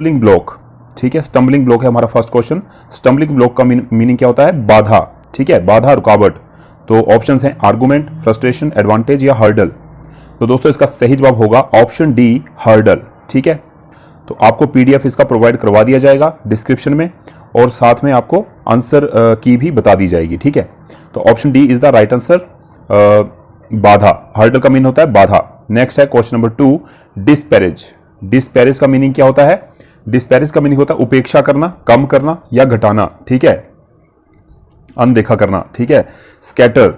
Stumbling block, ठीक है, stumbling block है हमारा फर्स्ट क्वेश्चन। स्टम्बलिंग ब्लॉक का मीनिंग क्या होता है? बाधा, ठीक है, बाधा, रुकावट। तो ऑप्शंस हैं आर्गुमेंट, फ्रस्ट्रेशन, एडवांटेज या हर्डल। तो दोस्तों इसका सही जवाब होगा ऑप्शन डी, हर्डल, ठीक है। तो आपको पीडीएफ इसका प्रोवाइड करवा दिया जाएगा डिस्क्रिप्शन में, और साथ में आपको आंसर की भी बता दी जाएगी, ठीक है। तो option D is the right answer, बाधा। हर्डल का मीनिंग होता है बाधा। नेक्स्ट है क्वेश्चन नंबर 2, डिस्पैरेज। डिस्पैरेज का मीनिंग क्या होता है? डिस्पैरेज का मीनिंग होता है उपेक्षा करना, कम करना या घटाना, ठीक है, अनदेखा करना, ठीक है। Scatter,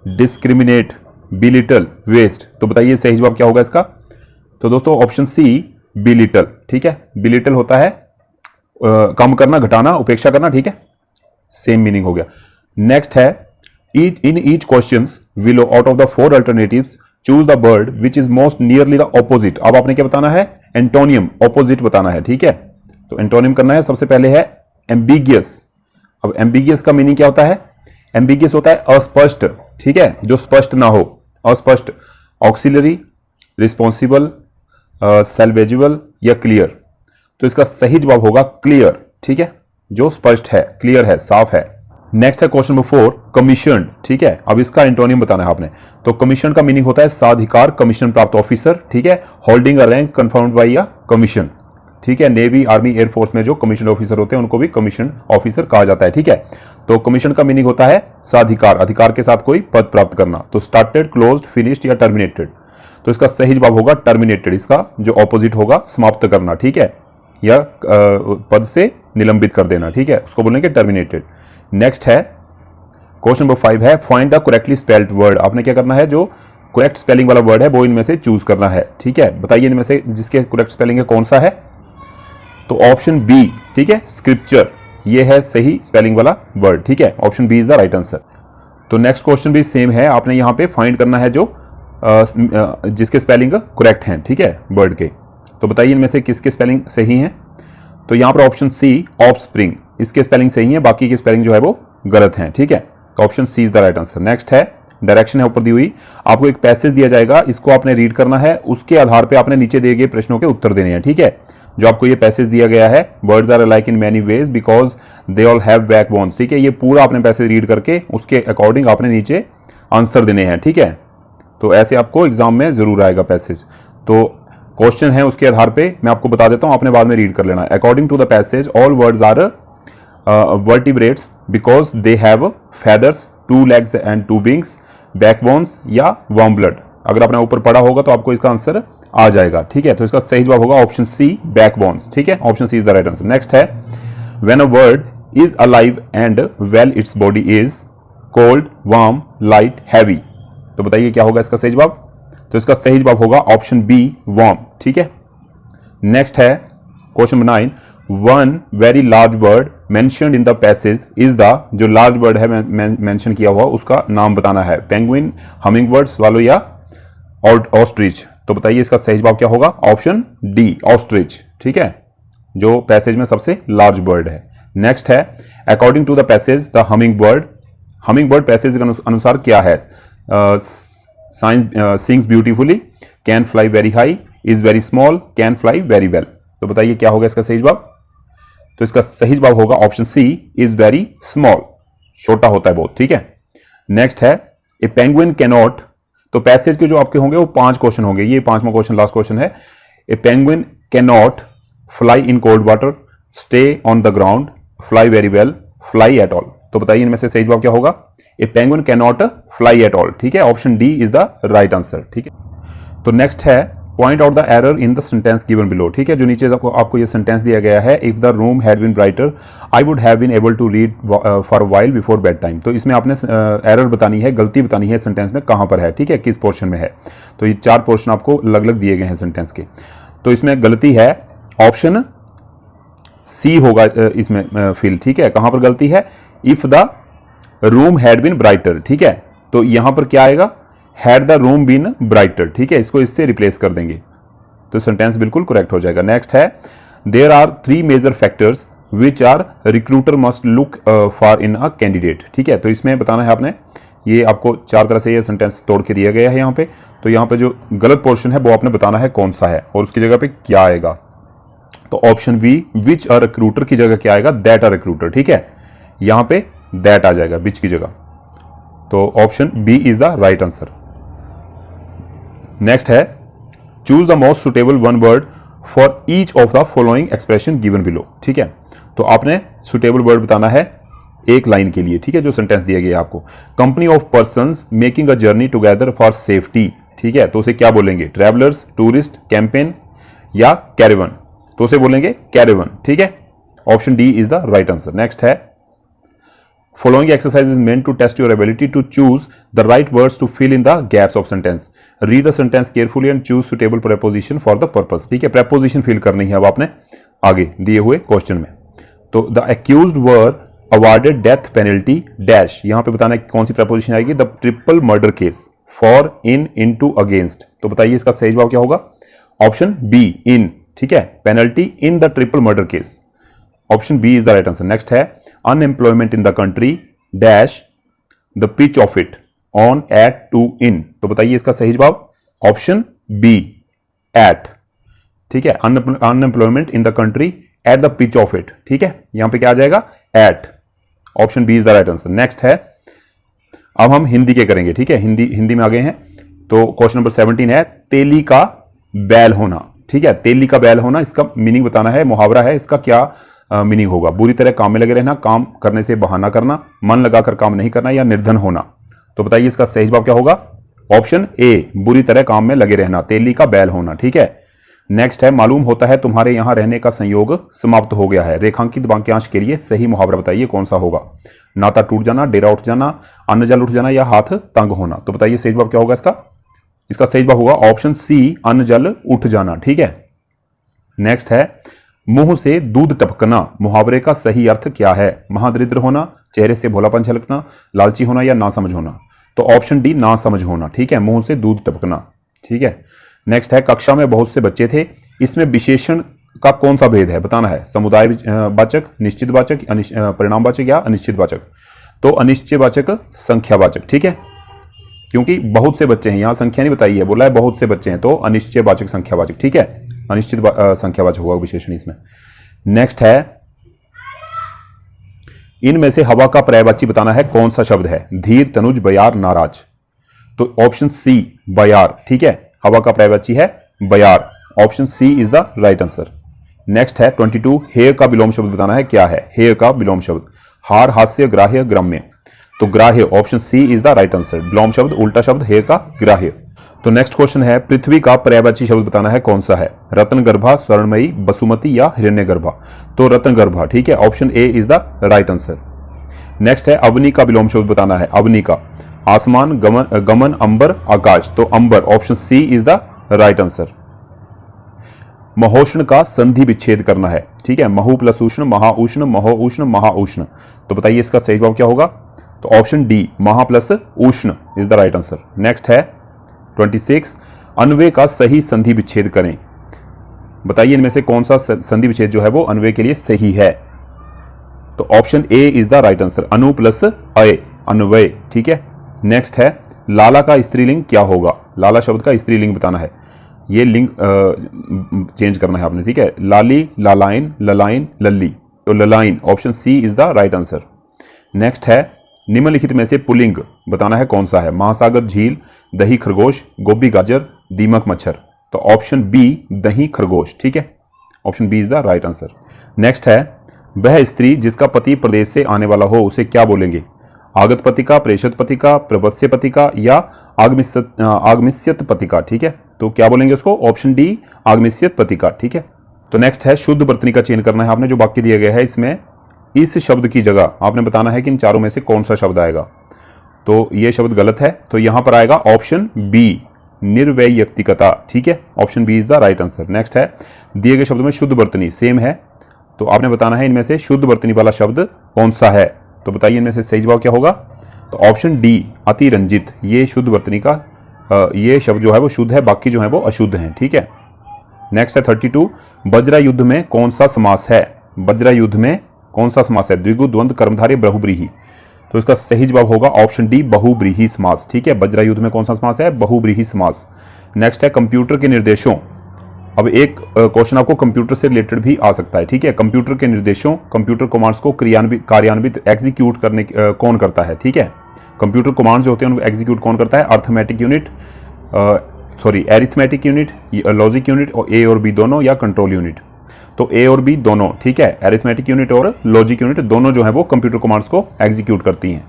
discriminate, belittle, waste. तो बताइए सही जवाब क्या होगा इसका? तो दोस्तों ऑप्शन सी, बिलिटल, ठीक है। बिलिटल होता है कम करना, घटाना, उपेक्षा करना, ठीक है, सेम मीनिंग हो गया। नेक्स्ट है in each questions below out of the 4 alternatives choose the word which is most nearly the opposite. अब आपने क्या बताना है? एंटोनियम, ऑपोजिट बताना है, ठीक है। तो एंटोनियम करना है। सबसे पहले है एम्बिगियस। अब एम्बिगियस का मीनिंग क्या होता है? एम्बिगियस होता है अस्पष्ट, ठीक है, जो स्पष्ट ना हो, अस्पष्ट। ऑक्सिलरी, रिस्पॉन्सिबल, सेल्वेजिबल या क्लियर। तो इसका सही जवाब होगा क्लियर, ठीक है, जो स्पष्ट है, क्लियर है, साफ है। नेक्स्ट है क्वेश्चन नंबर 4, कमीशन, ठीक है। अब इसका एंटोनियम बताना है आपने। तो कमीशन का मीनिंग होता है साधिकार, कमीशन प्राप्त ऑफिसर, ठीक है, holding a rank confirmed by a commission, ठीक है। नेवी, आर्मी, एयरफोर्स में जो कमीशन ऑफिसर होते हैं उनको भी कमीशन ऑफिसर कहा जाता है, ठीक है। तो कमीशन का मीनिंग होता है साधिकार, अधिकार के साथ कोई पद प्राप्त करना। तो स्टार्टेड, क्लोज्ड, फिनिश्ड या टर्मिनेटेड। तो इसका सही जवाब होगा टर्मिनेटेड, इसका जो ऑपोजिट होगा समाप्त करना, ठीक है, या पद से निलंबित कर देना, ठीक है, उसको बोलेंगे टर्मिनेटेड। नेक्स्ट है क्वेश्चन नंबर 5 है find the correctly spelled word. आपने क्या करना है? जो करेक्ट स्पेलिंग वाला वर्ड है वो इनमें से चूज करना है, ठीक है। बताइए इनमें से जिसके करेक्ट स्पेलिंग है कौन सा है? तो ऑप्शन बी, ठीक है, स्क्रिप्चर, ये है सही स्पेलिंग वाला वर्ड, ठीक है, option B is the right answer. तो नेक्स्ट क्वेश्चन भी सेम है, आपने यहां पे फाइंड करना है जो जिसके स्पेलिंग करेक्ट हैं, ठीक है, वर्ड के। तो बताइए इनमें से किसके स्पेलिंग सही हैं? तो यहां पर ऑप्शन सी, ऑफस्प्रिंग, इसके स्पेलिंग सही है, बाकी की स्पेलिंग जो है वो गलत है, ठीक है। तो option C is the right answer. Next है डायरेक्शन है ऊपर दी हुई, आपको एक पैसेज दिया जाएगा, इसको आपने रीड करना है, उसके आधार पे आपने नीचे दिए गए प्रश्नों के उत्तर देने हैं, ठीक है। जो आपको ये पैसेज दिया गया है, words are alike in many ways because they all have backbones, ठीक है, ये पूरा आपने पैसेज रीड करके उसके अकॉर्डिंग आपने नीचे आंसर देने हैं, ठीक है। तो ऐसे आपको एग्जाम में जरूर आएगा पैसेज। तो क्वेश्चन है उसके आधार पे मैं आपको बता देता हूं, आपने बाद में रीड कर लेना। According to the passage all words are vertebrates because they have feathers, 2 legs and 2 wings, backbones या वार्म ब्लड। अगर आपने ऊपर पढ़ा होगा तो आपको इसका आंसर आ जाएगा, ठीक है। तो इसका सही जवाब होगा ऑप्शन सी, बैकबोन्स, ठीक है, option C is the right answer. Next है when a word is alive and well its body is cold, warm, light, heavy. तो बताइए क्या होगा इसका सही जवाब? तो इसका सही जवाब होगा ऑप्शन बी, वार्म, ठीक है। नेक्स्ट है question number 9, one very large word mentioned in the passage is the, जो लार्ज वर्ड है मेंशन किया हुआ उसका नाम बताना है। पेंगुइन, हमिंग बर्ड, स्वालो या ऑस्ट्रिच। तो बताइए इसका सही जवाब क्या होगा? ऑप्शन डी, ऑस्ट्रिच, ठीक है, जो पैसेज में सबसे लार्ज बर्ड है। नेक्स्ट है according to the passage the humming bird passage के अनुसार क्या है? Sings beautifully, can fly very high, is very small, can fly very well. तो बताइए क्या होगा इसका सही जवाब? तो इसका सही जवाब होगा option C, is very small, छोटा होता है बहुत, ठीक है। नेक्स्ट है ए पेंगुइन कैनॉट। तो पैसेज के जो आपके होंगे वो 5 क्वेश्चन होंगे, ये 5वां क्वेश्चन लास्ट क्वेश्चन है। A penguin cannot fly in cold water, stay on the ground, fly very well, fly at all. तो बताइए इनमें से सही जवाब क्या होगा? A penguin cannot fly at all, ठीक है, option D is the right answer, ठीक है। तो नेक्स्ट है point out the error in the sentence given below, ठीक है, जो नीचे आपको ये सेंटेंस दिया गया है, if the room had been brighter I would have been able to read for while before bed time. तो इसमें आपने एरर बतानी है, गलती बतानी है सेंटेंस में कहां पर है, ठीक है, किस पोर्शन में है। तो ये 4 पोर्शन आपको अलग अलग दिए गए हैं सेंटेंस के। तो इसमें गलती है ऑप्शन सी होगा इसमें फिल, ठीक है। कहां पर गलती है? If the room had been brighter, ठीक है, तो यहां पर क्या आएगा? Had the room been brighter, ठीक है, इसको इससे रिप्लेस कर देंगे तो सेंटेंस बिल्कुल करेक्ट हो जाएगा। नेक्स्ट है there are 3 major factors which are recruiter must look for in a candidate, ठीक है। तो इसमें बताना है आपने, ये आपको 4 तरह से ये सेंटेंस तोड़ के दिया गया है यहाँ पे। तो यहाँ पे जो गलत पोर्शन है वो आपने बताना है कौन सा है और उसकी जगह पे क्या आएगा। तो option B which a recruiter की जगह क्या आएगा, दैट अ रिक्रूटर। ठीक है, यहां पे दैट आ जाएगा विच की जगह, तो option B is the right answer. Next है choose the most suitable one word for each of the following expression given below. ठीक है, तो आपने सुटेबल वर्ड बताना है एक लाइन के लिए। ठीक है, जो सेंटेंस दिया गया आपको, company of persons making a journey together for safety. ठीक है, तो उसे क्या बोलेंगे, ट्रैवलर्स, टूरिस्ट, कैंपेन या कैरेवन, तो उसे बोलेंगे कैरेवन। ठीक है, option D is the right answer. Next है following exercise is meant to test your ability to choose the right words to fill in the gaps of sentence. Read the sentence carefully and choose suitable preposition for the purpose. ठीक है, preposition fill करनी है अब आपने आगे दिए हुए question में। तो the accused were awarded death penalty dash, यहां पे बताना है कौन सी preposition आएगी, the triple murder case, for, in, into, against। तो बताइए इसका सही जवाब क्या होगा, ऑप्शन बी in। ठीक है, penalty in the triple murder case, option B is the right answer. Next है unemployment in the country dash the pitch of it on, at, to, in, तो बताइए इसका सही जवाब, ऑप्शन बी एट। ठीक है, unemployment in the country at the pitch of it. ठीक है, यहां पे क्या आ जाएगा, at, option B is the right answer. Next है अब हम हिंदी के करेंगे। ठीक है, हिंदी में आ गए हैं, तो क्वेश्चन नंबर 17 है तेली का बैल होना। ठीक है, तेली का बैल होना, इसका मीनिंग बताना है, मुहावरा है, इसका क्या मीनिंग होगा, बुरी तरह काम में लगे रहना, काम करने से बहाना करना, मन लगाकर काम नहीं करना, या निर्धन होना। तो बताइए इसका सही जवाब क्या होगा, ऑप्शन ए बुरी तरह काम में लगे रहना, तेली का बैल होना। ठीक है, नेक्स्ट है मालूम होता है तुम्हारे यहां रहने का संयोग समाप्त हो गया है। रेखांकित वाक्यांश के लिए सही मुहावरा बताइए कौन सा होगा, नाता टूट जाना, डेरा उठ जाना, अन्न जल उठ जाना, या हाथ तंग होना। तो बताइए सही जवाब क्या होगा इसका सही जवाब होगा ऑप्शन सी अन्न जल उठ जाना। ठीक है, नेक्स्ट है मुंह से दूध टपकना, मुहावरे का सही अर्थ क्या है, महादरिद्र होना, चेहरे से भोलापन झलकना, लालची होना, या ना समझ होना। तो ऑप्शन डी ना समझ होना। ठीक है, मुंह से दूध टपकना। ठीक है, नेक्स्ट है कक्षा में बहुत से बच्चे थे, इसमें विशेषण का कौन सा भेद है बताना है, समुदाय वाचक, निश्चित वाचक, परिणाम वाचक, या अनिश्चित वाचक। तो अनिश्चित वाचक, संख्या वाचक। ठीक है, क्योंकि बहुत से बच्चे हैं, यहां संख्या नहीं बताई है, बोला है बहुत से बच्चे हैं, तो अनिश्चय वाचक, संख्या वाचक। ठीक है, अनिश्चित संख्यावाचक होगा विशेषण इसमें। नेक्स्ट है इनमें से हवा का पर्यायवाची बताना है कौन सा शब्द है, धीर, तनुज, बयार, नाराज। तो ऑप्शन सी बयार। ठीक है, हवा का पर्यायवाची है बयार, option C is the right answer. Next है 22 हेय का विलोम शब्द बताना है क्या है, हेय का विलोम शब्द, हार, हास्य, ग्राह्य, ग्राम्य। तो ग्राह्य, option C is the right answer. विलोम शब्द उल्टा शब्द, हेय का ग्राह्य। तो नेक्स्ट क्वेश्चन है पृथ्वी का पर्यायवाची शब्द बताना है कौन सा है, रत्नगर्भा, स्वर्णमयी, बसुमती, या हिरण्यगर्भा। तो रत्नगर्भा। ठीक है, option A is the right answer. Next है अवनी का विलोम शब्द बताना है, अवनी का, आसमान, गमन, अंबर, आकाश। तो अंबर, option C is the right answer. महोष्ण का संधि विच्छेद करना है। ठीक है, महु प्लस उष्ण, महाउष्ण, महोउष्ण, महाउष्ण। तो बताइए इसका सही जवाब क्या होगा, तो ऑप्शन डी महा प्लस उष्ण is the right answer. Next है 26 अन्वय का सही संधि विच्छेद करें। बताइए इनमें से कौन सा संधि विच्छेद जो है वो अन्वय के लिए सही है। तो option A is the right answer, Anu plus अय, अन्वय। ठीक है, नेक्स्ट है लाला का स्त्रीलिंग क्या होगा, लाला शब्द का स्त्रीलिंग बताना है, ये लिंग चेंज करना है आपने। ठीक है, लाली, लालाइन, ललाइन, लल्ली। तो ललाइन, option C is the right answer. Next है निम्नलिखित में से पुल्लिंग बताना है कौन सा है, महासागर, झील, दही, खरगोश, गोभी, गाजर, दीमक, मच्छर। तो ऑप्शन बी दही, खरगोश। ठीक है, option B is the right answer. Next है वह स्त्री जिसका पति प्रदेश से आने वाला हो उसे क्या बोलेंगे, आगत पतिका, प्रेषित पतिका, प्रवत्स्य पतिका, या आगमिष्यत पतिका। ठीक है, तो क्या बोलेंगे उसको, ऑप्शन डी आगमिष्यत पतिका। ठीक है, तो नेक्स्ट है शुद्ध वर्तनी का चयन करना है आपने, जो वाक्य दिया गया है इसमें इस शब्द की जगह आपने बताना है कि इन चारों में से कौन सा शब्द आएगा। तो ये शब्द गलत है, तो यहां पर आएगा ऑप्शन बी निर्वैयक्तिकता। ठीक है, option B is the right answer. Next है दिए गए शब्द में शुद्ध वर्तनी सेम है, तो आपने बताना है इनमें से शुद्ध वर्तनी वाला शब्द कौन सा है। तो बताइए इनमें से सही जवाब क्या होगा, तो ऑप्शन डी अतिरंजित, ये शुद्ध वर्तनी का ये शब्द जो है वो शुद्ध है, बाकी जो है वो अशुद्ध है। ठीक है, नेक्स्ट है 32 वज्रा युद्ध में कौन सा समास है, वज्रा युद्ध में कौन सा समास है, द्विगु, द्वंद्व, कर्मधारय, बहुब्रीहि। तो इसका सही जवाब होगा ऑप्शन डी बहुब्रीहि समास। ठीक है, वज्रा युद्ध में कौन सा समास है, बहुब्रीहि समास। नेक्स्ट है कंप्यूटर के निर्देशों अब एक क्वेश्चन आपको कंप्यूटर से रिलेटेड भी आ सकता है, ठीक है। कंप्यूटर के निर्देशों, कंप्यूटर कमांड्स को कार्यान्वित एग्जीक्यूट करने कौन करता है, ठीक है। कंप्यूटर कमांड्स जो होते हैं उनको एग्जीक्यूट कौन करता है? Arithmetic unit, arithmetic unit, logic unit, और ए और बी दोनों, या कंट्रोल यूनिट। तो ए और बी दोनों, ठीक है। एरिथमेटिक यूनिट और लॉजिक यूनिट दोनों जो है वो कंप्यूटर कमांड्स को एग्जीक्यूट करती हैं।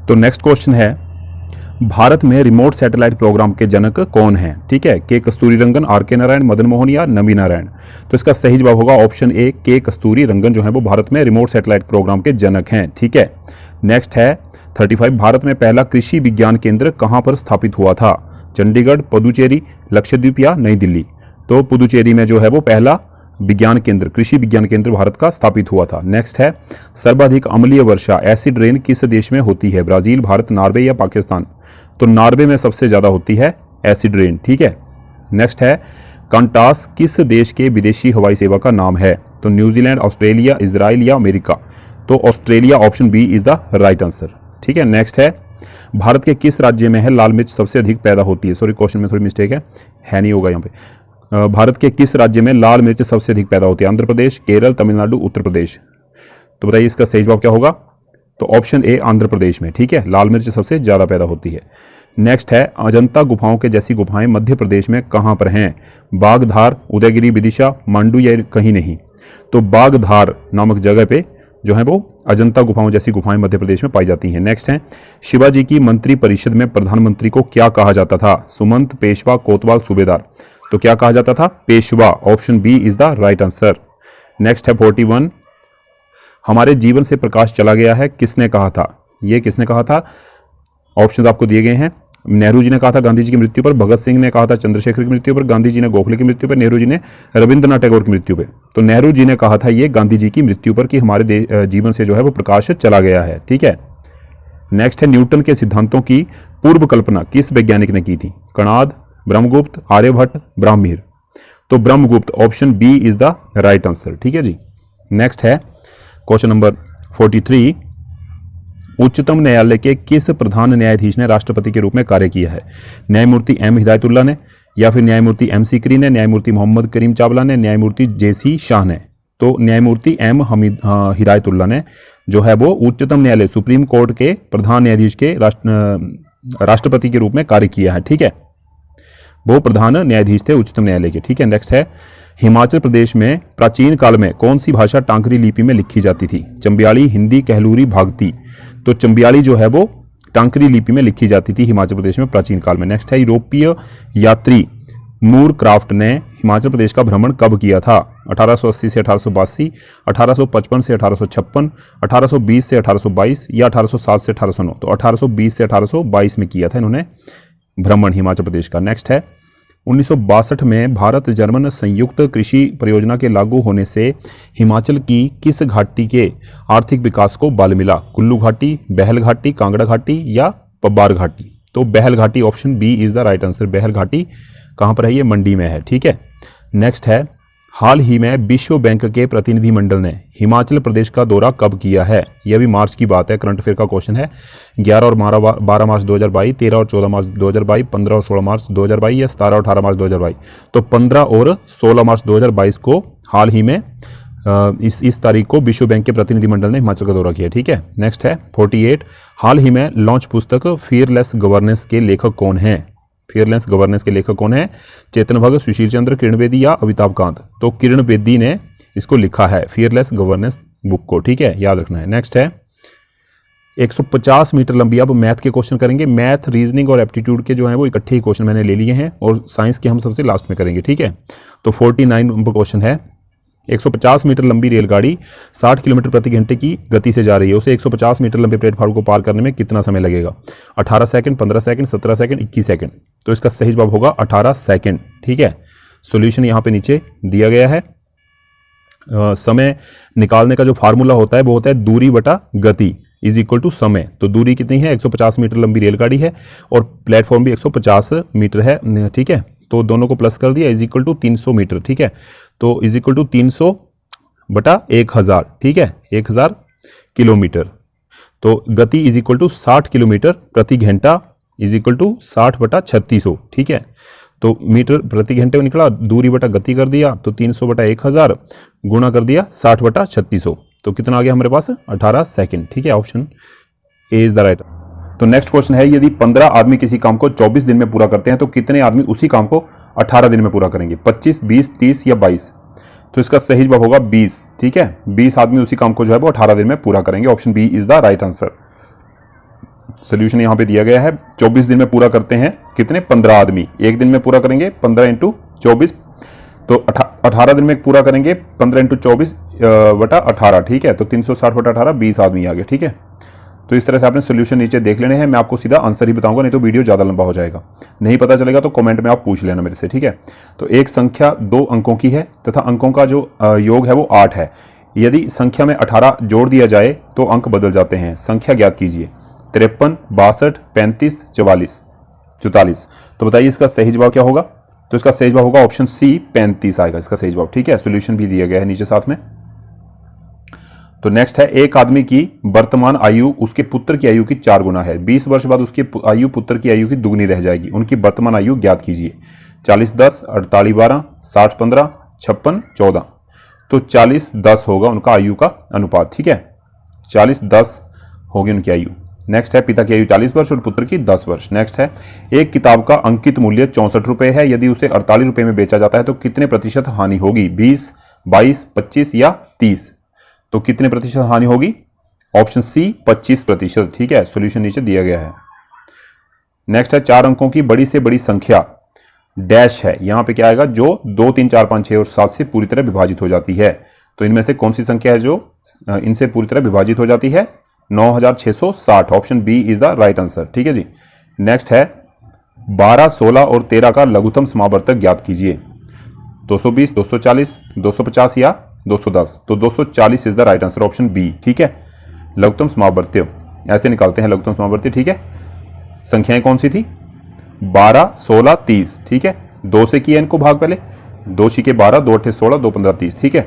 तो नेक्स्ट क्वेश्चन है, भारत में रिमोट सैटेलाइट प्रोग्राम के जनक कौन हैं, ठीक है। के कस्तूरीरंगन, आर के नारायण, मदन मोहन, या नवी नारायण। तो इसका सही जवाब होगा ऑप्शन ए, के कस्तूरीरंगन जो है वो भारत में रिमोट सैटेलाइट प्रोग्राम के जनक हैं, ठीक है। नेक्स्ट है 35, भारत में पहला कृषि विज्ञान केंद्र कहां पर स्थापित हुआ था? चंडीगढ़, पुदुचेरी, लक्षद्वीप, या नई दिल्ली। तो पुदुचेरी में जो है वो पहला विज्ञान केंद्र, कृषि विज्ञान केंद्र भारत का स्थापित हुआ था। नेक्स्ट है, सर्वाधिक अम्लीय वर्षा, एसिड रेन किस देश में होती है? ब्राजील, भारत, नॉर्वे, या पाकिस्तान। तो नॉर्वे में सबसे ज्यादा होती है एसिड रेन, ठीक है। नेक्स्ट है, कंटास किस देश के विदेशी हवाई सेवा का नाम है? तो न्यूजीलैंड, ऑस्ट्रेलिया, इजराइल, या अमेरिका। तो Australia, option B is the right answer, ठीक है। नेक्स्ट है, भारत के किस राज्य में है लाल मिर्च सबसे अधिक पैदा होती है? सॉरी, क्वेश्चन में थोड़ी मिस्टेक है नहीं होगा यहाँ पे। भारत के किस राज्य में लाल मिर्च सबसे अधिक पैदा होती है? आंध्र प्रदेश, केरल, तमिलनाडु, उत्तर प्रदेश। तो बताइए इसका सही जवाब क्या होगा? तो ऑप्शन ए, आंध्र प्रदेश में, ठीक है। लाल मिर्च सबसे ज्यादा पैदा होती है। नेक्स्ट है, अजंता गुफाओं के जैसी गुफाएं मध्य प्रदेश में कहां पर हैं? बागधार, उदयगिरी, विदिशा, मांडू, या कहीं नहीं। तो बागधार नामक जगह पे जो है वो अजंता गुफाओं जैसी गुफाएं मध्य प्रदेश में पाई जाती हैं। नेक्स्ट है, शिवाजी की मंत्री परिषद में प्रधानमंत्री को क्या कहा जाता था? सुमंत, पेशवा, कोतवाल, सूबेदार। तो क्या कहा जाता था? Peshwa. Option B is the right answer. Next है 41, हमारे जीवन से प्रकाश चला गया है किसने कहा था? ये किसने कहा था? ऑप्शन आपको दिए गए हैं। नेहरू जी ने कहा था गांधी जी की मृत्यु पर, भगत सिंह ने कहा था चंद्रशेखर की मृत्यु पर, गांधी जी ने गोखले की मृत्यु पर, नेहरू जी ने रविंद्रनाथ टैगोर की मृत्यु पर। तो नेहरू जी ने कहा था ये गांधी जी की मृत्यु पर कि हमारे जीवन से जो है वो प्रकाश चला गया है, ठीक है। नेक्स्ट है, न्यूटन के सिद्धांतों की पूर्व कल्पना किस वैज्ञानिक ने की थी? कणाद, ब्रह्मगुप्त, आर्यभट्ट, ब्राह्मीर। तो Brahmagupta, option B is the right answer, ठीक है जी। नेक्स्ट है क्वेश्चन नंबर 43, उच्चतम न्यायालय के किस प्रधान न्यायाधीश ने राष्ट्रपति के रूप में कार्य किया है? न्यायमूर्ति एम हिदायतुल्ला ने, या फिर न्यायमूर्ति एम सीकरी ने, न्यायमूर्ति मोहम्मद करीम चावला ने, न्यायमूर्ति जेसी शाह ने। तो न्यायमूर्ति एम हिदायतुल्ला ने जो है वो उच्चतम न्यायालय सुप्रीम कोर्ट के प्रधान न्यायाधीश के राष्ट्रपति के रूप में कार्य किया है, ठीक है। वो प्रधान न्यायाधीश थे उच्चतम न्यायालय के, ठीक है। नेक्स्ट है, हिमाचल प्रदेश में प्राचीन काल में कौन सी भाषा टांकरी लिपि में लिखी जाती थी? चंबियाली, हिंदी, कहलूरी, भागती। तो चंबियाली जो है वो टांकरी लिपि में लिखी जाती थी हिमाचल प्रदेश में प्राचीन काल में। नेक्स्ट है, यूरोपीय यात्री मूर क्राफ्ट ने हिमाचल प्रदेश का भ्रमण कब किया था? 1880 से 1882, 1855 से 1856, 1820 से 1822, या 1807 से 1809। तो 1820 से 1822 में किया था इन्होंने भ्रमण हिमाचल प्रदेश का। नेक्स्ट है, 1962 में भारत जर्मन संयुक्त कृषि परियोजना के लागू होने से हिमाचल की किस घाटी के आर्थिक विकास को बल मिला? कुल्लू घाटी, बहल घाटी, कांगड़ा घाटी, या पब्बार घाटी। तो बहल घाटी, option B is the right answer. Bahal घाटी कहां पर है? ये मंडी में है, ठीक है। नेक्स्ट है, हाल ही में विश्व बैंक के प्रतिनिधिमंडल ने हिमाचल प्रदेश का दौरा कब किया है? यह भी मार्च की बात है, करंट अफेयर का क्वेश्चन है। 11 और 12 मार्च 2022, 13 और 14 मार्च 2022, 15 और 16 मार्च 2022, या 17 और 18 मार्च 2022। तो 15 और 16 मार्च 2022 को हाल ही में इस तारीख को विश्व बैंक के प्रतिनिधिमंडल ने हिमाचल का दौरा किया, ठीक है। नेक्स्ट है 48, हाल ही में लॉन्च पुस्तक फियरलेस गवर्नेंस के लेखक कौन है? फियरलेस गवर्नेंस के लेखक कौन है? चेतन भगत, सुशील चंद्र, किरण बेदी, या अमिताभ कांत। तो किरण बेदी ने इसको लिखा है फियरलेस गवर्नेंस बुक को, ठीक है, याद रखना है। नेक्स्ट है 150 मीटर लंबी, अब मैथ के क्वेश्चन करेंगे। मैथ, रीजनिंग और एप्टीट्यूड के जो है वो इकट्ठे ही क्वेश्चन मैंने ले लिए हैं, और साइंस के हम सबसे लास्ट में करेंगे, ठीक है। तो 49 नंबर क्वेश्चन है, 150 मीटर लंबी रेलगाड़ी 60 किलोमीटर प्रति घंटे की गति से जा रही है, उसे 150 मीटर लंबे प्लेटफॉर्म को पार करने में कितना समय लगेगा? 18 सेकंड, 15 सेकंड, 17 सेकंड, 21 सेकंड। तो इसका सही जवाब होगा 18 सेकंड, ठीक है। सॉल्यूशन यहाँ पे नीचे दिया गया है। समय निकालने का जो फार्मूला होता है वो होता है दूरी बटा गति इज इक्वल टू समय। तो दूरी कितनी है? 150 मीटर लंबी रेलगाड़ी है और प्लेटफॉर्म भी 150 मीटर है, ठीक है। तो दोनों को प्लस कर दिया, इज इक्वल टू 300 मीटर, ठीक है। तो इज इक्वल टू 300 बटा 1000, ठीक है, 1000 किलोमीटर। तो गति इज इक्वल टू 60 किलोमीटर प्रति घंटा इज इक्वल टू 60 बटा 3600, ठीक है। तो मीटर प्रति घंटे में निकला, दूरी बटा गति कर दिया, तो 300 बटा 1000 गुणा कर दिया 60 बटा 3600, तो कितना आ गया हमारे पास 18 सेकंड। ठीक है, option A is the right. तो नेक्स्ट क्वेश्चन है, यदि 15 आदमी किसी काम को 24 दिन में पूरा करते हैं तो कितने आदमी उसी काम को 18 दिन में पूरा करेंगे? 25, 20, 30 या 22? तो इसका सही जवाब होगा 20। ठीक है, 20 आदमी उसी काम को जो है वो 18 दिन में पूरा करेंगे। Option B is the right answer. Solution यहां पे दिया गया है, 24 दिन में पूरा करते हैं कितने? 15 आदमी। एक दिन में पूरा करेंगे 15 इंटू 24, तो 18 दिन में पूरा करेंगे 15 इंटू 24 बटा 18। ठीक है, तो 360 बटा 18, 20 आदमी आ गए। ठीक है, तो इस तरह से आपने सोल्यूशन नीचे देख लेने हैं। मैं आपको सीधा आंसर ही बताऊंगा, नहीं तो वीडियो ज़्यादा लंबा हो जाएगा। नहीं पता चलेगा तो कमेंट में आप पूछ लेना मेरे से। ठीक है, तो एक संख्या 2 अंकों की है तथा अंकों का जो योग है वो 8 है। यदि संख्या में 18 जोड़ दिया जाए तो अंक बदल जाते हैं। संख्या ज्ञात कीजिए। 53, 62, 35, 44, 44। तो बताइए इसका सही जवाब क्या होगा? तो इसका सही जवाब होगा ऑप्शन सी, 35 आएगा इसका सही जवाब। ठीक है, सोल्यूशन भी दिया गया है नीचे साथ में। तो नेक्स्ट है, एक आदमी की वर्तमान आयु उसके पुत्र की आयु की 4 गुना है। 20 वर्ष बाद उसकी आयु पुत्र की आयु की दुगनी रह जाएगी। उनकी वर्तमान आयु ज्ञात कीजिए। 40, 10, 48, 12, 60, 15, 56, 14। तो 40, 10 होगा उनका आयु का अनुपात। ठीक है, 40, 10 होगी उनकी आयु। नेक्स्ट है, पिता की आयु 40 वर्ष और पुत्र की 10 वर्ष। नेक्स्ट है, एक किताब का अंकित मूल्य 64 रुपए है। यदि उसे 48 रुपए में बेचा जाता है तो कितने प्रतिशत हानि होगी? 20, 22, 25 या 30? तो कितने प्रतिशत हानि होगी? Option C, 25%। ठीक है, सॉल्यूशन नीचे दिया गया है। नेक्स्ट है, 4 अंकों की बड़ी से बड़ी संख्या डैश है। यहां पे क्या आएगा? जो 2, 3, 4, 5, 6 और 7 से पूरी तरह विभाजित हो जाती है। तो इनमें से कौन सी संख्या है जो इनसे पूरी तरह विभाजित हो जाती है? 9660। Option B is the right answer. ठीक है जी। नेक्स्ट है, 12, 16 और 13 का लघुत्तम समावर्तक ज्ञात कीजिए। 220, 240, 250 या 210? तो 240 is the right answer, option B. ठीक है, लघुत्तम समावर्त्य ऐसे निकालते हैं लघुत्तम समावर्त्य। ठीक है, संख्याएं कौन सी थी? 12, 16, 30। ठीक है, 2 से किया इनको भाग पहले, 2 छिके 12, 2 अठे 16, 2 15 30। ठीक है,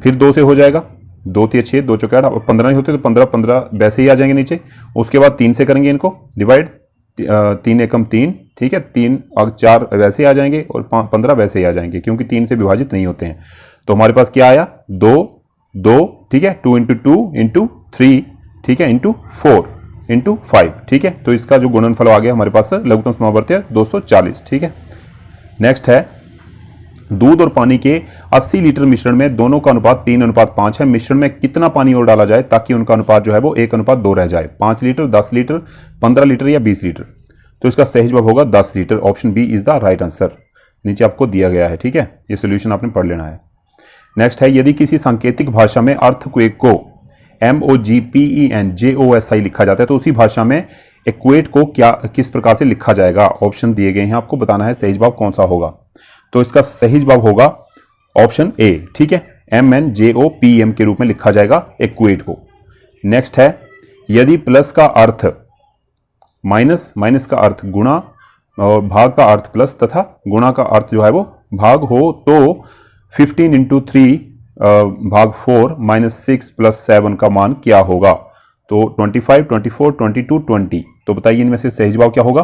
फिर 2 से हो जाएगा, 2 तिया 6, 2 चौके 8 और 15 नहीं होते तो 15 15 वैसे ही आ जाएंगे नीचे। उसके बाद 3 से करेंगे इनको डिवाइड, 3 एकम 3। ठीक है, 3 और 4 वैसे ही आ जाएंगे और 15 वैसे ही आ जाएंगे क्योंकि 3 से विभाजित नहीं होते हैं। तो हमारे पास क्या आया? 2, 2। ठीक है, 2 इंटू 2 इंटू 3। ठीक है, इंटू 4 इंटू 5। ठीक है, तो इसका जो गुणनफल आ गया हमारे पास लघुत्तम समावर्त्य 240। ठीक है, नेक्स्ट है, दूध और पानी के 80 लीटर मिश्रण में दोनों का अनुपात 3:5 है। मिश्रण में कितना पानी और डाला जाए ताकि उनका अनुपात जो है वो 1:2 रह जाए? 5 लीटर, 10 लीटर, 15 लीटर या 20 लीटर? तो इसका सही जवाब होगा 10 litre. Option B is the right answer, नीचे आपको दिया गया है। ठीक है, ये सोल्यूशन आपने पढ़ लेना है। नेक्स्ट है, यदि किसी सांकेतिक भाषा में अर्थक्वेक को MOGPENJOSI लिखा जाता है तो उसी भाषा में इक्वेट को किस प्रकार से लिखा जाएगा? ऑप्शन दिए गए हैं, आपको बताना है सही जवाब कौन सा होगा। तो इसका सही जवाब होगा ऑप्शन ए। ठीक है, MNJOPM के रूप में लिखा जाएगा इक्वेट को। नेक्स्ट है, यदि प्लस का अर्थ माइनस, माइनस का अर्थ गुणा और भाग का अर्थ प्लस तथा गुणा का अर्थ जो है वो भाग हो तो 15 इंटू 3 भाग 4 -6 + 7 का मान क्या होगा? तो 25, 24, 22, 20। तो बताइए इनमें से सही जवाब क्या होगा?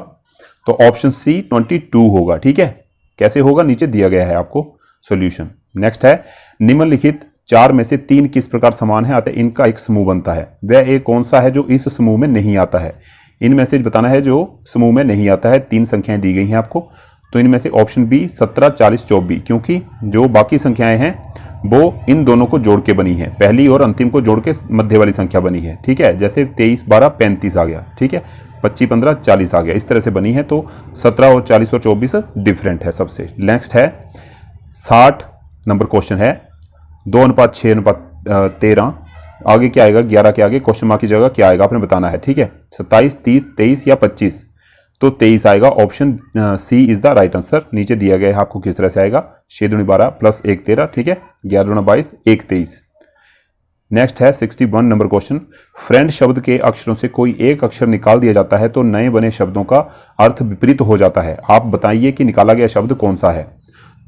तो ऑप्शन सी 22 होगा। ठीक है, कैसे होगा? नीचे दिया गया है आपको सॉल्यूशन। नेक्स्ट है, निम्नलिखित 4 में से 3 किस प्रकार समान है अतः इनका एक समूह बनता है? वह एक कौन सा है जो इस समूह में नहीं आता है? इनमें से बताना है जो समूह में नहीं आता है। 3 संख्याएं दी गई हैं आपको, तो इनमें से ऑप्शन बी 17, 40, 24, क्योंकि जो बाकी संख्याएं हैं वो इन दोनों को जोड़ के बनी है। पहली और अंतिम को जोड़ के मध्य वाली संख्या बनी है। ठीक है, जैसे 23, 12, 35 आ गया। ठीक है, 25, 15, 40 आ गया, इस तरह से बनी है। तो 17 और 40 और 24 डिफरेंट है सबसे। नेक्स्ट है 60 नंबर क्वेश्चन है, 2:6:13। आगे क्या आएगा? 11 के आगे क्वेश्चन मार्क की जगह क्या आएगा आपने बताना है। ठीक है, 27, 30, 23 या 25? तो 23 आएगा। Option C is the right answer. नीचे दिया गया है आपको किस तरह से आएगा। 6 दूनी 12 + 1 13। ठीक है, 11 दूना 22, 1 23। नेक्स्ट है 61 नंबर क्वेश्चन, फ्रेंड शब्द के अक्षरों से कोई एक अक्षर निकाल दिया जाता है तो नए बने शब्दों का अर्थ विपरीत हो जाता है। आप बताइए कि निकाला गया शब्द कौन सा है?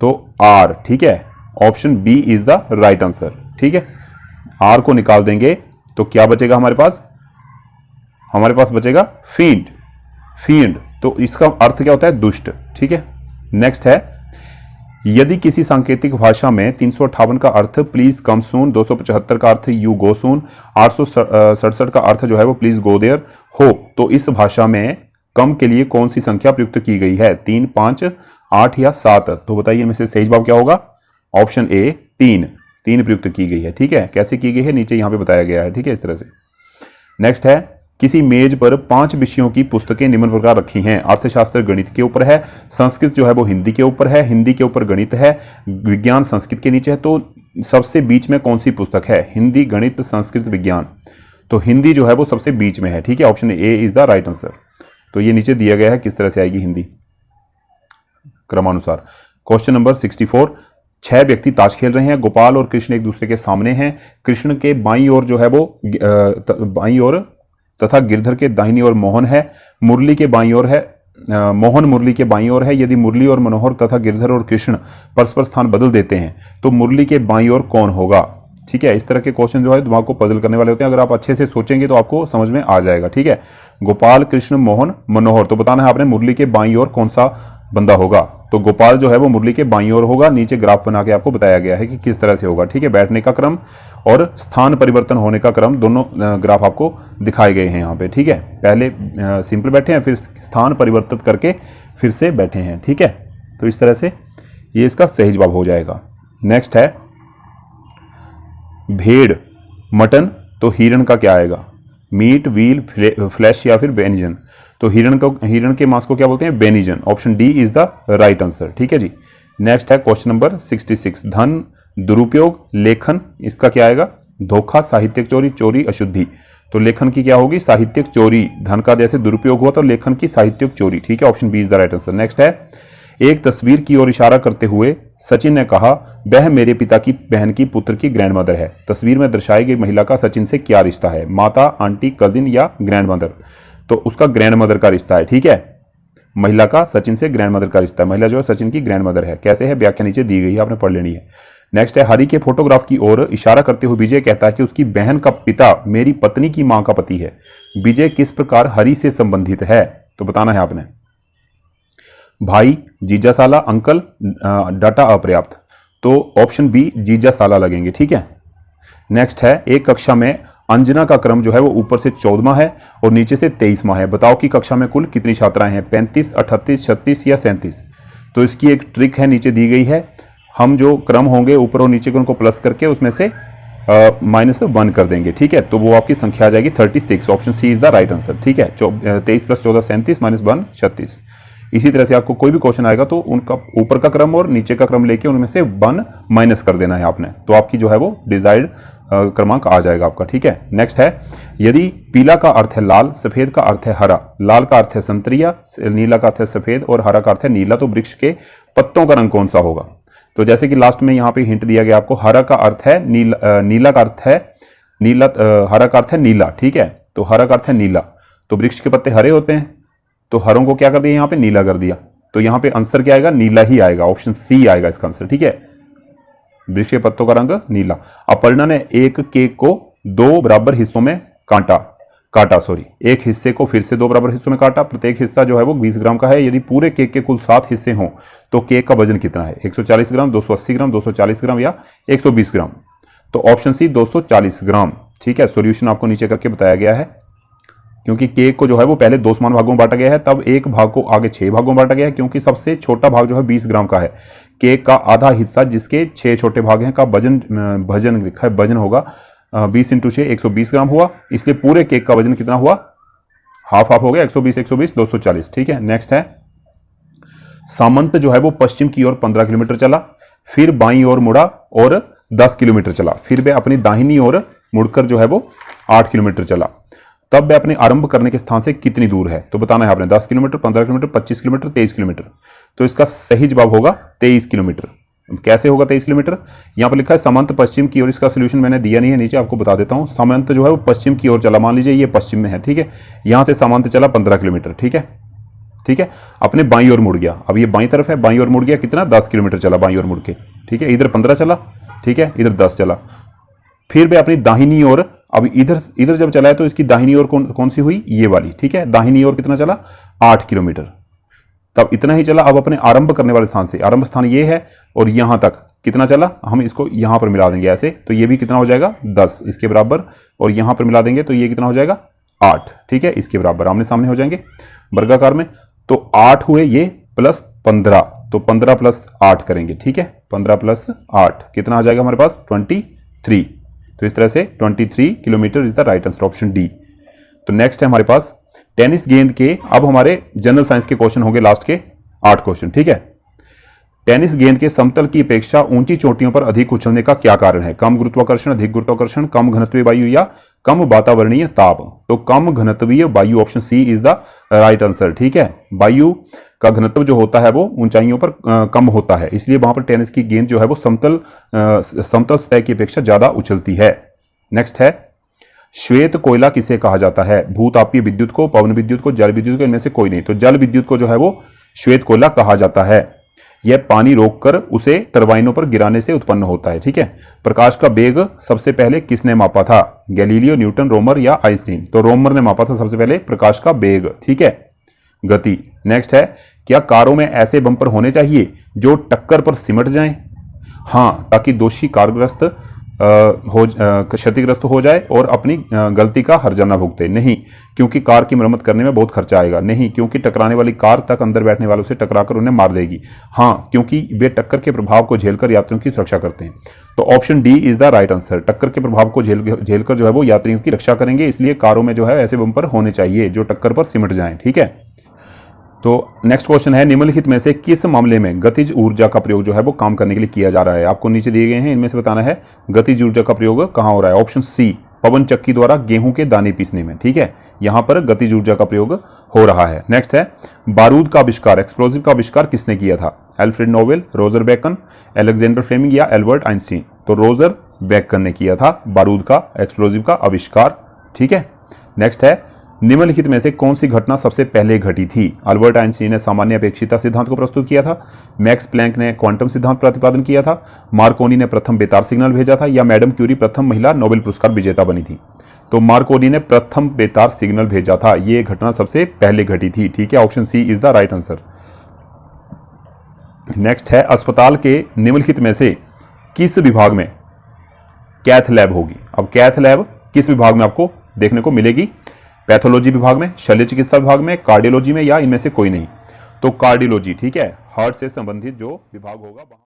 तो आर। ठीक है, option B is the right answer. ठीक है, आर को निकाल देंगे तो क्या बचेगा हमारे पास? हमारे पास बचेगा फीड। फीड, तो इसका अर्थ क्या होता है? दुष्ट। ठीक है, नेक्स्ट है, यदि किसी सांकेतिक भाषा में 358 का अर्थ प्लीज कम सून, 275 का अर्थ यू गो सून, 867 का अर्थ जो है वो प्लीज गो देयर हो, तो इस भाषा में कम के लिए कौन सी संख्या प्रयुक्त की गई है? 3, 5, 8 या 7? तो बताइए इनमें से सही जवाब क्या होगा? ऑप्शन ए 3 प्रयुक्त की गई है। ठीक है, कैसे की गई है नीचे यहां पे बताया गया है। ठीक है, इस तरह से। नेक्स्ट है, किसी मेज पर 5 विषयों की पुस्तकें निम्न प्रकार रखी हैं। अर्थशास्त्र गणित के ऊपर है, संस्कृत जो है वो हिंदी के ऊपर है, हिंदी के ऊपर गणित है, विज्ञान संस्कृत के नीचे है। तो सबसे बीच में कौन सी पुस्तक है? हिंदी, गणित, संस्कृत, विज्ञान। तो हिंदी जो है वो सबसे बीच में है। ठीक है, option A is the right answer. तो ये नीचे दिया गया है किस तरह से आएगी हिंदी क्रमानुसार। क्वेश्चन नंबर 64, 6 व्यक्ति ताश खेल रहे हैं। गोपाल और कृष्ण एक दूसरे के सामने हैं। कृष्ण के बाईं ओर जो है वो बाईं ओर तथा गिरधर के दाहिनी ओर मोहन है। मुरली के बाईं ओर है, मोहन मुरली के बाईं ओर है। यदि मुरली और मनोहर तथा गिरधर और कृष्ण परस्पर स्थान बदल देते हैं तो मुरली के बाईं ओर कौन होगा? ठीक है, इस तरह के क्वेश्चन जो है दिमाग को पजल करने वाले होते हैं। अगर आप अच्छे से सोचेंगे तो आपको समझ में आ जाएगा। ठीक है, गोपाल, कृष्ण, मोहन, मनोहर, तो बताना है आपने मुरली के बाईं ओर कौन सा बंदा होगा। तो गोपाल जो है वो मुरली के बाईं ओर होगा। नीचे ग्राफ बना के आपको बताया गया है कि किस तरह से होगा। ठीक है, बैठने का क्रम और स्थान परिवर्तन होने का क्रम दोनों ग्राफ आपको दिखाए गए हैं यहाँ पे। ठीक है, पहले सिंपल बैठे हैं, फिर स्थान परिवर्तित करके फिर से बैठे हैं। ठीक है, तो इस तरह से ये इसका सही जवाब हो जाएगा। नेक्स्ट है, भेड़, मटन, तो हिरण का क्या आएगा? मीट, व्हील, फ्लैश या फिर बेनिजन? तो हिरण के मांस को क्या बोलते हैं? Benison. Option D is the right answer. ठीक है जी। नेक्स्ट है क्वेश्चन नंबर 66, धन दुरुपयोग, लेखन, इसका क्या आएगा? धोखा, साहित्यिक चोरी, चोरी, अशुद्धि। तो लेखन की क्या होगी? साहित्यिक चोरी। धन का जैसे दुरुपयोग हुआ तो लेखन की साहित्यिक चोरी। ठीक है, option B is the right answer. Next है, एक तस्वीर की ओर इशारा करते हुए सचिन ने कहा, वह मेरे पिता की बहन की पुत्र की ग्रैंडमदर है। तस्वीर में दर्शाई गई महिला का सचिन से क्या रिश्ता है? माता, आंटी, कजिन या ग्रैंडमदर? तो उसका ग्रैंडमदर का रिश्ता है। ठीक है, महिला का सचिन से ग्रैंडमदर का रिश्ता है। महिला जो है सचिन की ग्रैंडमदर है। कैसे है? व्याख्या नीचे दी गई है, आपने पढ़ लेनी है। नेक्स्ट है, हरि के फोटोग्राफ की ओर इशारा करते हुए विजय कहता है कि उसकी बहन का पिता मेरी पत्नी की मां का पति है। विजय किस प्रकार हरि से संबंधित है? तो बताना है आपने। भाई, जीजा साला, अंकल, डाटा अपर्याप्त। तो ऑप्शन बी जीजा साला लगेंगे। ठीक है। नेक्स्ट है, एक कक्षा में अंजना का क्रम जो है वो ऊपर से 14वां है और नीचे से 23वां है। बताओ कि कक्षा में कुल कितनी छात्राएं हैं? 35, 38, 36 या 37? तो इसकी एक ट्रिक है, नीचे दी गई है। हम जो क्रम होंगे ऊपर और नीचे के उनको प्लस करके उसमें से -1 कर देंगे। ठीक है, तो वो आपकी संख्या आ जाएगी 36। Option C is the right answer. ठीक है, 23 + 14 37, -1 36। इसी तरह से आपको कोई भी क्वेश्चन आएगा तो उनका ऊपर का क्रम और नीचे का क्रम लेके उनमें से 1 माइनस कर देना है आपने, तो आपकी जो है वो डिजायर्ड क्रमांक आ जाएगा आपका। ठीक है। नेक्स्ट है, यदि पीला का अर्थ है लाल, सफेद का अर्थ है हरा, लाल का अर्थ है संतरिया, नीला का अर्थ है सफेद और हरा का अर्थ है नीला, तो वृक्ष के पत्तों का रंग कौन सा होगा? तो जैसे कि लास्ट में यहाँ पे हिंट दिया गया आपको, हरा का अर्थ है नीला, नीला का अर्थ है नीला, हरा का अर्थ है नीला। ठीक है, तो हरा का अर्थ है नीला, तो वृक्ष के पत्ते हरे होते हैं, तो हरों को क्या कर दिया यहाँ पे? नीला कर दिया। तो यहाँ पे आंसर क्या आएगा? नीला ही आएगा। ऑप्शन सी आएगा इसका आंसर। ठीक है, वृक्ष के पत्तों का रंग नीला। अपर्णा ने एक केक को 2 बराबर हिस्सों में काटा सॉरी, एक हिस्से को फिर से 2 बराबर हिस्सों में काटा। प्रत्येक हिस्सा जो है वो 20 ग्राम का है। यदि पूरे केक के कुल 7 हिस्से हों तो केक का वजन कितना है? 140 ग्राम, 280 ग्राम, 240 ग्राम या 120 ग्राम? तो ऑप्शन सी 240 ग्राम। ठीक है, सॉल्यूशन आपको नीचे करके बताया गया है। क्योंकि केक को जो है वो पहले 2 समान भागों में बांटा गया है, तब एक भाग को आगे 6 भागों में बांटा गया है, क्योंकि सबसे छोटा भाग जो है 20 ग्राम का है। केक का आधा हिस्सा जिसके 6 छोटे भाग हैं का वजन लिखा है, वजन होगा 20 × 6 120 ग्राम हुआ, इसलिए पूरे केक का वजन कितना हुआ? हाफ हो गया, 120 120 240। ठीक है। नेक्स्ट है, सामंत जो है वो पश्चिम की ओर 15 किलोमीटर चला, फिर बाईं ओर मुड़ा और 10 किलोमीटर चला, फिर वह अपनी दाहिनी ओर मुड़कर जो है वो 8 किलोमीटर चला। तब वह अपने आरंभ करने के स्थान से कितनी दूर है? तो बताना है आपने। 10 किलोमीटर, 15 किलोमीटर, 25 किलोमीटर, 23 किलोमीटर। तो इसका सही जवाब होगा 23 किलोमीटर। कैसे होगा 23 किलोमीटर? यहां पर लिखा है सामंत पश्चिम की ओर, इसका सोल्यूशन मैंने दिया नहीं है, नीचे आपको बता देता हूं। सामंत जो है वो पश्चिम की ओर चला, मान लीजिए ये पश्चिम में है। ठीक है, यहां से सामंत चला 15 किलोमीटर। ठीक है, ठीक है, अपने बाईं ओर मुड़ गया। अब ये बाईं तरफ है, बाईं ओर मुड़ गया, कितना? 10 किलोमीटर चला बाईं ओर मुड़ के। ठीक है, इधर 15 चला, ठीक है, इधर 10 चला, फिर वह अपनी दाहिनी ओर, अब इधर जब चला है तो इसकी दाहिनी ओर कौन सी हुई? ये वाली। ठीक है, दाहिनी ओर कितना चला? 8 किलोमीटर। तब इतना ही चला। अब अपने आरंभ करने वाले स्थान से, आरंभ स्थान ये है और यहां तक कितना चला, हम इसको यहां पर मिला देंगे ऐसे, तो ये भी कितना हो जाएगा 10 इसके बराबर, और यहां पर मिला देंगे तो ये कितना हो जाएगा 8, ठीक है, इसके बराबर आमने सामने हो जाएंगे वर्गाकार में। तो 8 हुए ये प्लस 15, तो 15 प्लस 8 करेंगे, ठीक है, 15 प्लस 8 कितना आ जाएगा हमारे पास 23। तो इस तरह से 23 kilometre is the right answer, option D. तो नेक्स्ट है हमारे पास टेनिस गेंद के, अब हमारे जनरल साइंस के क्वेश्चन होंगे लास्ट के 8 क्वेश्चन, ठीक है। टेनिस गेंद के समतल की अपेक्षा ऊंची चोटियों पर अधिक उछलने का क्या कारण है? कम गुरुत्वाकर्षण, अधिक गुरुत्वाकर्षण, कम घनत्वीय वायु या कम वातावरणीय ताप? तो कम घनत्वीय वायु, option C is the right answer, ठीक है। वायु का घनत्व जो होता है वो ऊंचाइयों पर कम होता है, इसलिए वहां पर टेनिस की गेंद जो है वो समतल सतह की अपेक्षा ज्यादा उछलती है। नेक्स्ट है श्वेत कोयला किसे कहा जाता है? भूतापीय विद्युत को, पवन विद्युत को, जल विद्युत को, इनमें से कोई नहीं। तो जल विद्युत को जो है वो श्वेत कोयला कहा जाता है। यह पानी रोककर उसे टरबाइनों पर गिराने से उत्पन्न होता है, ठीक है। प्रकाश का वेग सबसे पहले किसने मापा था? गैलीलियो, न्यूटन, रोमर या आइंस्टीन? तो रोमर ने मापा था सबसे पहले प्रकाश का वेग, ठीक है, गति। नेक्स्ट है क्या कारों में ऐसे बम्पर होने चाहिए जो टक्कर पर सिमट जाएं? हाँ, ताकि दोषी कारग्रस्त क्षतिग्रस्त हो जाए और अपनी गलती का हर्जाना भुगते। नहीं, क्योंकि कार की मरम्मत करने में बहुत खर्चा आएगा। नहीं, क्योंकि टकराने वाली कार तक अंदर बैठने वालों से टकराकर उन्हें मार देगी। हाँ, क्योंकि वे टक्कर के प्रभाव को झेलकर यात्रियों की सुरक्षा करते हैं। तो option D is the right answer. टक्कर के प्रभाव को झेलकर जो है वो यात्रियों की रक्षा करेंगे, इसलिए कारों में जो है ऐसे बम्पर होने चाहिए जो टक्कर पर सिमट जाएं, ठीक है। तो नेक्स्ट क्वेश्चन है निम्नलिखित में से किस मामले में गतिज ऊर्जा का प्रयोग जो है वो काम करने के लिए किया जा रहा है? आपको नीचे दिए गए हैं, इनमें से बताना है गतिज ऊर्जा का प्रयोग कहां हो रहा है। ऑप्शन सी पवन चक्की द्वारा गेहूं के दाने पीसने में, ठीक है, यहां पर गतिज ऊर्जा का प्रयोग हो रहा है। नेक्स्ट है बारूद का आविष्कार, एक्सप्लोजिव का आविष्कार किसने किया था? Alfred Nobel, Roger Bacon, Alexander Fleming या एल्बर्ट आइंस्टीन? तो रोजर बेकन ने किया था बारूद का एक्सप्लोजिव का आविष्कार, ठीक है। नेक्स्ट है निम्नलिखित में से कौन सी घटना सबसे पहले घटी थी? अल्बर्ट आइंस्टीन ने सामान्य अपेक्षिता सिद्धांत को प्रस्तुत किया था, मैक्स प्लैंक ने क्वांटम सिद्धांत प्रतिपादन किया था, मार्कोनी ने प्रथम बेतार सिग्नल भेजा था, या मैडम क्यूरी प्रथम महिला नोबेल पुरस्कार विजेता बनी थी? तो मार्कोनी ने प्रथम बेतार सिग्नल भेजा था, यह घटना सबसे पहले घटी थी, ठीक है, option C is the right answer. Next है अस्पताल के निम्नलिखित में से किस विभाग में कैथ लैब होगी? अब कैथ लैब किस विभाग में आपको देखने को मिलेगी? पैथोलॉजी विभाग में, शल्य चिकित्सा विभाग में, कार्डियोलॉजी में, या इनमें से कोई नहीं? तो कार्डियोलॉजी, ठीक है, हार्ट से संबंधित जो विभाग होगा।